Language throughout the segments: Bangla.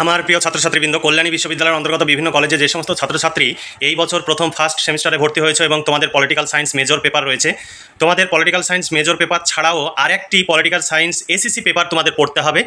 আমার প্রিয় ছাত্রছাত্রীবৃন্দ, কল্যাণী বিশ্ববিদ্যালয়ের অন্তর্গত বিভিন্ন কলেজে যে সমস্ত ছাত্রছাত্রী এই বছর প্রথম ফার্স্ট সেমিস্টারে ভর্তি হয়েছে এবং তোমাদের পলিটিক্যাল সায়েন্স মেজর পেপার রয়েছে, তোমাদের পলিটিক্যাল সায়েন্স মেজর পেপার ছাড়াও আরেকটি পলিটিক্যাল সায়েন্স এসিসি পেপার তোমাদের পড়তে হবে।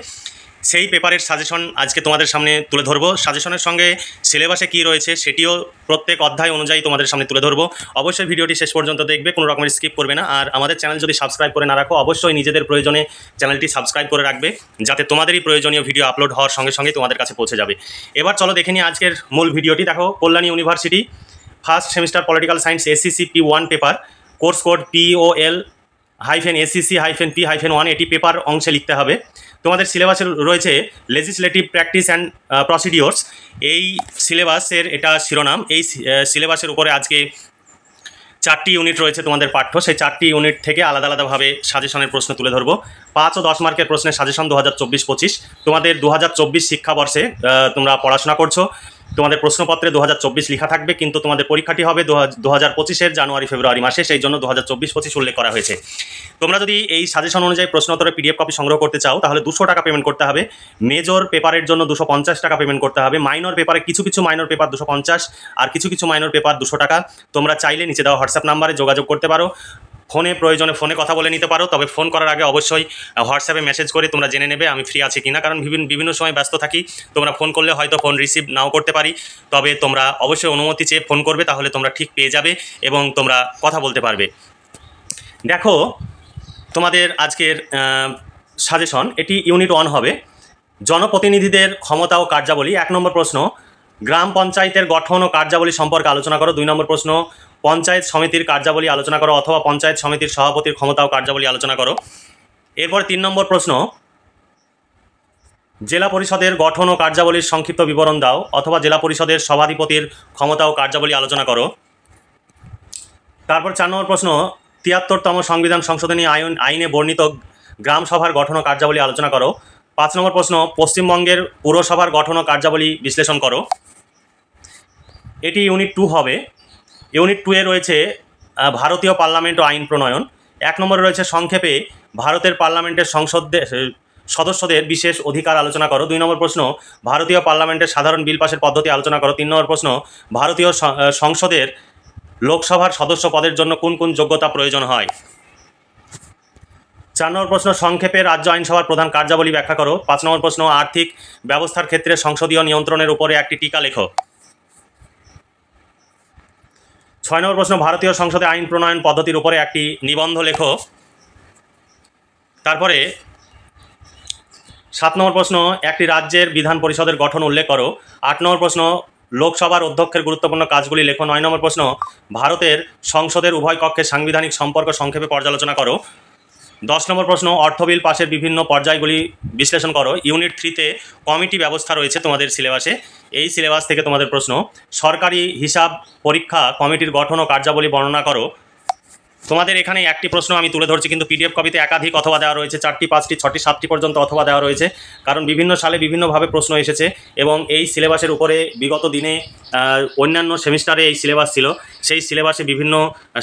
সেই পেপারের সাজেশন আজকে তোমাদের সামনে তুলে ধরবো। সাজেশনের সঙ্গে সিলেবাসে কী রয়েছে সেটিও প্রত্যেক অধ্যায় অনুযায়ী তোমাদের সামনে তুলে ধরবো। অবশ্যই ভিডিওটি শেষ পর্যন্ত দেখবে, কোনো রকমের স্কিপ করবে না। আর আমাদের চ্যানেল যদি সাবস্ক্রাইব করে না রাখো, অবশ্যই নিজেদের প্রয়োজনে চ্যানেলটি সাবস্ক্রাইব করে রাখবে, যাতে তোমাদেরই প্রয়োজনীয় ভিডিও আপলোড হওয়ার সঙ্গে সঙ্গে তোমাদের কাছে পৌঁছে যাবে। এবার চলো দেখে নিই আজকের মূল ভিডিওটি। দেখো, Kalyani university first semester political science SCC P1 paper, course code POL-SCC-P-1, এটি পেপার অংশে লিখতে হবে। তোমাদের সিলেবাসে রয়েছে লেজিসলেটিভ প্র্যাকটিস অ্যান্ড প্রসিডিওর্স, এই সিলেবাসের এটা শিরোনাম। এই সিলেবাসের উপরে আজকে 4টি ইউনিট রয়েছে তোমাদের পাঠ্য। সেই 4টি ইউনিট থেকে আলাদা আলাদাভাবে সাজেশনের প্রশ্ন তুলে ধরবো। 5 ও 10 মার্কের প্রশ্নের সাজেশন 2024-25। তোমাদের 2024 শিক্ষাবর্ষে তোমরা পড়াশোনা করছো, তোমাদের প্রশ্নপত্রে 2024 লেখা থাকবে, কিন্তু তোমাদের পরীক্ষাটি হবে 2025-এর জানুয়ারি-ফেব্রুয়ারি মাসে, সেই জন্য 2024-25 উল্লেখ করা হয়েছে। তোমরা যদি এই সাজেশন অনুযায়ী প্রশ্নোত্তরের PDF কপি সংগ্রহ করতে চাও, তাহলে 200 টাকা পেমেন্ট করতে হবে। মেজর পেপারের জন্য 250 টাকা পেমেন্ট করতে হবে। মাইনর পেপারে কিছু কিছু মাইনর পেপার 250 আর কিছু কিছু মাইনর পেপার 200 টাকা। তোমরা চাইলে নিচে দেওয়া হোয়াটসঅ্যাপ নাম্বারে যোগাযোগ করতে পারো। ফোনে প্রয়োজনে ফোনে কথা বলে নিতে পারো, তবে ফোন করার আগে অবশ্যই হোয়াটসঅ্যাপে মেসেজ করে তোমরা জেনে নেবে আমি ফ্রি আছি কিনা, কারণ বিভিন্ন সময় ব্যস্ত থাকি। তোমরা ফোন করলে হয়তো ফোন রিসিভ নাও করতে পারি, তবে তোমরা অবশ্যই অনুমতি চেয়ে ফোন করবে, তাহলে তোমরা ঠিক পেয়ে যাবে এবং তোমরা কথা বলতে পারবে। দেখো, তোমাদের আজকের সাজেশন এটি ইউনিট 1 হবে। জনপ্রতিনিধিদের ক্ষমতা ও কার্যাবলী। 1 নম্বর প্রশ্ন, গ্রাম পঞ্চায়েতের গঠন ও কার্যাবলী সম্পর্কে আলোচনা করো। 2 নম্বর প্রশ্ন, পঞ্চায়েত সমিতির কার্যাবলী আলোচনা করো অথবা পঞ্চায়েত সমিতির সভাপতির ক্ষমতা ও কার্যাবলী আলোচনা করো। এরপর 3 নম্বর প্রশ্ন, জেলা পরিষদের গঠন ও কার্যাবলীর সংক্ষিপ্ত বিবরণ দাও অথবা জেলা পরিষদের সভাধিপতির ক্ষমতা ও কার্যাবলী আলোচনা করো। তারপর 4 নম্বর প্রশ্ন, 73তম সংবিধান সংশোধনী আইনে বর্ণিত গ্রাম সভার গঠন ও কার্যাবলী আলোচনা করো। 5 নম্বর প্রশ্ন, পশ্চিমবঙ্গের পুরসভার গঠন ও কার্যাবলী বিশ্লেষণ করো। এটি ইউনিট 2 হবে। ইউনিট 2-এ রয়েছে ভারতীয় পার্লামেন্ট ও আইন প্রণয়ন। 1 নম্বরে রয়েছে সংক্ষেপে ভারতের পার্লামেন্টের সদস্যদের বিশেষ অধিকার আলোচনা করো। 2 নম্বর প্রশ্ন, ভারতীয় পার্লামেন্টের সাধারণ বিল পাসের পদ্ধতি আলোচনা করো। 3 নম্বর প্রশ্ন, ভারতীয় সংসদের লোকসভার সদস্য পদের জন্য কোন কোন যোগ্যতা প্রয়োজন হয়। 4 নম্বর প্রশ্ন, সংক্ষেপে রাজ্য আইনসভার প্রধান কার্যাবলী ব্যাখ্যা করো। 5 নম্বর প্রশ্ন, আর্থিক ব্যবস্থার ক্ষেত্রে সংসদীয় নিয়ন্ত্রণের উপরে একটি টিকা লেখো। 6 নম্বর প্রশ্ন, ভারতীয় সংসদে আইন প্রণয়ন পদ্ধতির উপরে একটি নিবন্ধ লেখো। তারপরে 7 নম্বর প্রশ্ন, একটি রাজ্যের বিধান পরিষদের গঠন উল্লেখ করো। 8 নম্বর প্রশ্ন, লোকসভার অধ্যক্ষের গুরুত্বপূর্ণ কাজগুলি লেখো। 9 নম্বর প্রশ্ন, ভারতের সংসদের উভয় কক্ষের সাংবিধানিক সম্পর্ক সংক্ষেপে পর্যালোচনা করো। 10 নম্বর প্রশ্ন, অর্থ বিল পাশের বিভিন্ন পর্যায়গুলি বিশ্লেষণ করো। ইউনিট 3-তে কমিটি ব্যবস্থা রয়েছে তোমাদের সিলেবাসে। এই সিলেবাস থেকে তোমাদের প্রশ্ন, সরকারি হিসাব পরীক্ষা কমিটির গঠন ও কার্যাবলী বর্ণনা করো। তোমাদের এখানে একটি প্রশ্ন আমি তুলে ধরছি, কিন্তু PDF কপিতে একাধিক অথবা দেওয়া রয়েছে, 4টি 5টি 6টি 7টি পর্যন্ত অথবা দেওয়া রয়েছে, কারণ বিভিন্ন সালে বিভিন্নভাবে প্রশ্ন এসেছে এবং এই সিলেবাসের উপরে বিগত দিনে অন্যান্য সেমিস্টারে এই সিলেবাস ছিল, সেই সিলেবাসে বিভিন্ন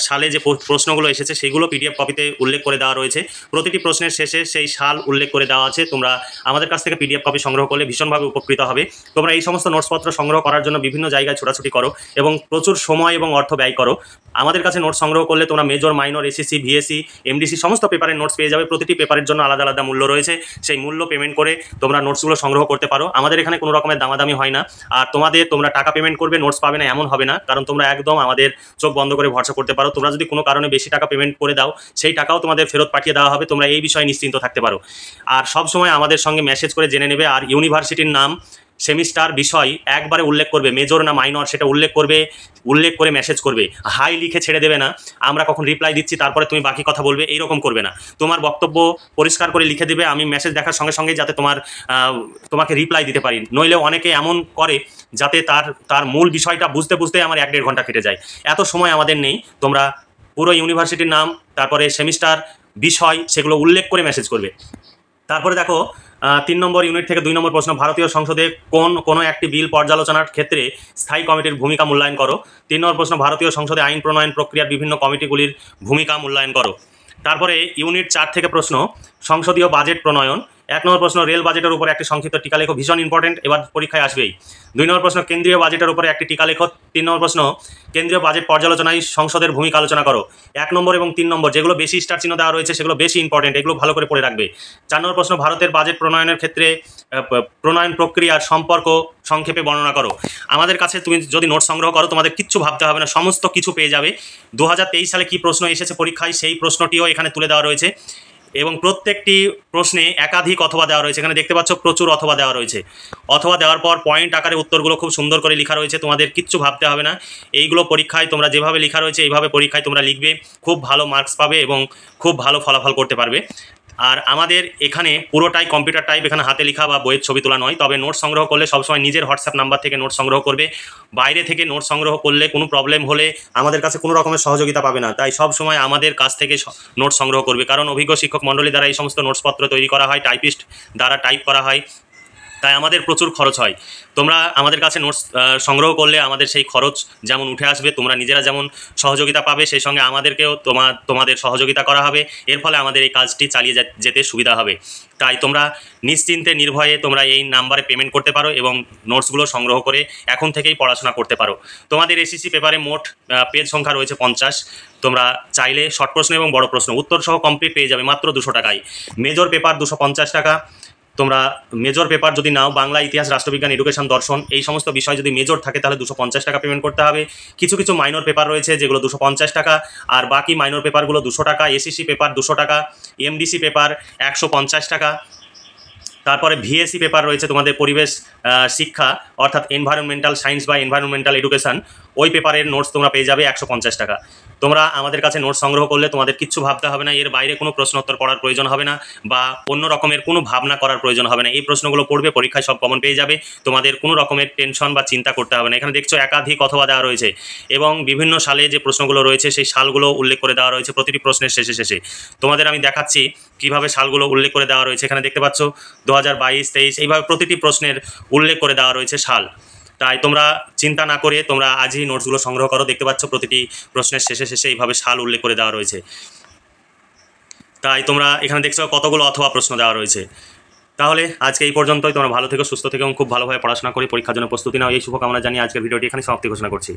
সালে যে প্রশ্নগুলো এসেছে সেগুলো PDF কপিতে উল্লেখ করে দেওয়া রয়েছে। প্রতিটি প্রশ্নের শেষে সেই সাল উল্লেখ করে দেওয়া আছে। তোমরা আমাদের কাছ থেকে PDF কপি সংগ্রহ করলে ভীষণভাবে উপকৃত হবে। তোমরা এই সমস্ত নোটসপত্র সংগ্রহ করার জন্য বিভিন্ন জায়গায় ছোটাছুটি করো এবং প্রচুর সময় এবং অর্থ ব্যয় করো। আমাদের কাছে নোটস সংগ্রহ করলে তোমরা major, minor, SSC, VSC, MDC সমস্ত পেপারের নোটস পেয়ে যাবে। প্রতিটি পেপারের জন্য আলাদা আলাদা মূল্য রয়েছে, সেই মূল্য পেমেন্ট করে তোমরা নোটসগুলো সংগ্রহ করতে পারো। আমাদের এখানে কোনো রকমের দামাদামি হয় না। আর তোমরা টাকা পেমেন্ট করবে, নোটস পাবে না এমন হবে না, কারণ তোমরা একদম আমাদের চোখ বন্ধ করে ভরসা করতে পারো। তোমরা যদি কোনো কারণে বেশি টাকা পেমেন্ট করে দাও, সেই টাকাও তোমাদের ফেরত পাঠিয়ে দেওয়া হবে। তোমরা এই বিষয়ে নিশ্চিন্ত থাকতে পারো। আর সব সময় আমাদের সঙ্গে মেসেজ করে জেনে নেবে। আর ইউনিভার্সিটির নাম, সেমিস্টার, বিষয় একবারে উল্লেখ করবে, মেজর না মাইনর সেটা উল্লেখ করে মেসেজ করবে। হাই লিখে ছেড়ে দেবে না, আমরা কখন রিপ্লাই দিচ্ছি তারপরে তুমি বাকি কথা বলবে, এইরকম করবে না। তোমার বক্তব্য পরিষ্কার করে লিখে দেবে, আমি মেসেজ দেখার সঙ্গে সঙ্গে যাতে তোমাকে রিপ্লাই দিতে পারি। নইলে অনেকে এমন করে যাতে তার মূল বিষয়টা বুঝতে বুঝতে আমার 1-1.5 ঘন্টা কেটে যায়। এত সময় আমাদের নেই। তোমরা পুরো ইউনিভার্সিটির নাম, তারপরে সেমিস্টার, বিষয় সেগুলো উল্লেখ করে মেসেজ করবে। তারপরে দেখো, 3 নম্বর ইউনিট থেকে 2 নম্বর প্রশ্ন, ভারতীয় সংসদে কোনো একটি বিল পর্যালোচনার ক্ষেত্রে স্থায়ী কমিটির ভূমিকা মূল্যায়ন করো। 3 নম্বর প্রশ্ন, ভারতীয় সংসদে আইন প্রণয়ন প্রক্রিয়ার বিভিন্ন কমিটিগুলির ভূমিকা মূল্যায়ন করো। তারপরে ইউনিট 4 থেকে প্রশ্ন, সংসদীয় বাজেট প্রণয়ন। 1 নম্বর প্রশ্ন, রেল বাজেটের উপরে একটি সংক্ষিপ্ত টিকা লেখো। ভীষণ ইম্পর্টেন্ট, এবার পরীক্ষায় আসবেই। 2 নম্বর প্রশ্ন, কেন্দ্রীয় বাজেটের উপরে একটি টিকা লেখো। 3 নম্বর প্রশ্ন, কেন্দ্রীয় বাজেট পর্যালোচনায় সংসদের ভূমিকা আলোচনা করো। 1 নম্বর এবং 3 নম্বর যেগুলো বেশি স্টার চিহ্ন দেওয়া রয়েছে সেগুলো বেশি ইম্পর্টেন্ট, এগুলো ভালো করে পড়ে রাখবে। 4 নম্বর প্রশ্ন, ভারতের বাজেট প্রণয়নের ক্ষেত্রে প্রণয়ন প্রক্রিয়ার সম্পর্ক সংক্ষেপে বর্ণনা করো। আমাদের কাছে তুমি যদি নোট সংগ্রহ করো তোমাদের কিচ্ছু ভাবতে হবে না, সমস্ত কিছু পেয়ে যাবে। 2023 সালে কি প্রশ্ন এসেছে পরীক্ষায় সেই প্রশ্নটিও এখানে তুলে দেওয়া রয়েছে এবং প্রত্যেকটি প্রশ্নে একাধিক অথবা দেওয়া রয়েছে। এখানে দেখতে পাচ্ছ প্রচুর অথবা দেওয়া রয়েছে। অথবা দেওয়ার পর পয়েন্ট আকারে উত্তরগুলো খুব সুন্দর করে লেখা রয়েছে, তোমাদের কিচ্ছু ভাবতে হবে না। এইগুলো পরীক্ষায় তোমরা যেভাবে লেখা রয়েছে এইভাবে পরীক্ষায় তোমরা লিখবে, খুব ভালো মার্কস পাবে এবং খুব ভালো ফলাফল করতে পারবে। আর আমাদের এখানে পুরোটাই কম্পিউটার টাইপ, এখানে হাতে লেখা বা বইয়ের ছবি তোলা নয়। তবে নোট সংগ্রহ করলে সবসময় নিজের হোয়াটসঅ্যাপ নাম্বার থেকে নোট সংগ্রহ করবে। বাইরে থেকে নোট সংগ্রহ করলে কোনো প্রবলেম হলে আমাদের কাছে কোনো রকমের সহযোগিতা পাবে না, তাই সব সময় আমাদের কাছ থেকে নোট সংগ্রহ করবে, কারণ অভিজ্ঞ শিক্ষক মণ্ডলী দ্বারা এই সমস্ত নোটসপত্র তৈরি করা হয়, টাইপিস্ট দ্বারা টাইপ করা হয়, তাই আমাদের প্রচুর খরচ হয়। তোমরা আমাদের কাছে নোটস সংগ্রহ করলে আমাদের সেই খরচ যেমন উঠে আসবে, তোমরা নিজেরা যেমন সহযোগিতা পাবে, সেই সঙ্গে আমাদেরকেও তোমাদের সহযোগিতা করা হবে। এর ফলে আমাদের এই কাজটি চালিয়ে যেতে সুবিধা হবে। তাই তোমরা নিশ্চিন্তে নির্ভয়ে তোমরা এই নাম্বারে পেমেন্ট করতে পারো এবং নোটসগুলো সংগ্রহ করে এখন থেকেই পড়াশোনা করতে পারো। তোমাদের এসএসসি পেপারে মোট পেজ সংখ্যা রয়েছে 50। তোমরা চাইলে শর্ট প্রশ্ন এবং বড় প্রশ্ন উত্তর সহ কমপ্লিট পেয়ে যাবে মাত্র 200 টাকায়। মেজর পেপার 250 টাকা। তোমরা মেজর পেপার যদি নাও, বাংলা, ইতিহাস, রাষ্ট্রবিজ্ঞান, এডুকেশন, দর্শন এই সমস্ত বিষয় যদি মেজর থাকে তাহলে 250 টাকা পেমেন্ট করতে হবে। কিছু কিছু মাইনর পেপার রয়েছে যেগুলো 250 টাকা, আর বাকি মাইনর পেপারগুলো 200 টাকা। এসএসসি পেপার 200 টাকা, এমডিসি পেপার 150 টাকা। তারপরে ভিএসসি পেপার রয়েছে তোমাদের পরিবেশ শিক্ষা অর্থাৎ এনভায়রনমেন্টাল সায়েন্স বা এনভায়রনমেন্টাল এডুকেশন, ওই পেপারের নোটস তোমরা পেয়ে যাবে 150 টাকা। তোমরা আমাদের কাছে নোটস সংগ্রহ করলে তোমাদের কিচ্ছু ভাবতে হবে না, এর বাইরে কোনো প্রশ্ন উত্তর পড়ার প্রয়োজন হবে না বা অন্য রকমের কোনো ভাবনা করার প্রয়োজন হবে না। এই প্রশ্নগুলো পড়বে, পরীক্ষায় সব কমন পেয়ে যাবে, তোমাদের কোনো রকমের টেনশন বা চিন্তা করতে হবে না। এখানে দেখছো একাধিক অথবা দেওয়া রয়েছে এবং বিভিন্ন সালে যে প্রশ্নগুলো রয়েছে সেই সালগুলো উল্লেখ করে দেওয়া রয়েছে প্রতিটি প্রশ্নের শেষে শেষে। তোমাদের আমি দেখাচ্ছি কিভাবে সালগুলো উল্লেখ করে দেওয়া রয়েছে। এখানে দেখতে পাচ্ছ 2022, 23 এইভাবে প্রতিটি প্রশ্নের উল্লেখ করে দেওয়া রয়েছে সাল। তাই তোমরা চিন্তা না করে তোমরা আজই নোটসগুলো সংগ্রহ করো। দেখতে পাচ্ছ প্রতিটি প্রশ্নের শেষে শেষে এইভাবে সাল উল্লেখ করে দেওয়া রয়েছে। তাই তোমরা এখানে দেখছো কতগুলো অথবা প্রশ্ন দেওয়া রয়েছে। তাহলে আজকে এই পর্যন্তই। তোমরা ভালো থেকো, সুস্থ থেকো এবং খুব ভালোভাবে পড়াশোনা করে পরীক্ষার জন্য প্রস্তুতি নাও, এই শুভকামনা জানিয়ে আজকের ভিডিওটি এখানে সমাপ্তি ঘোষণা করছি।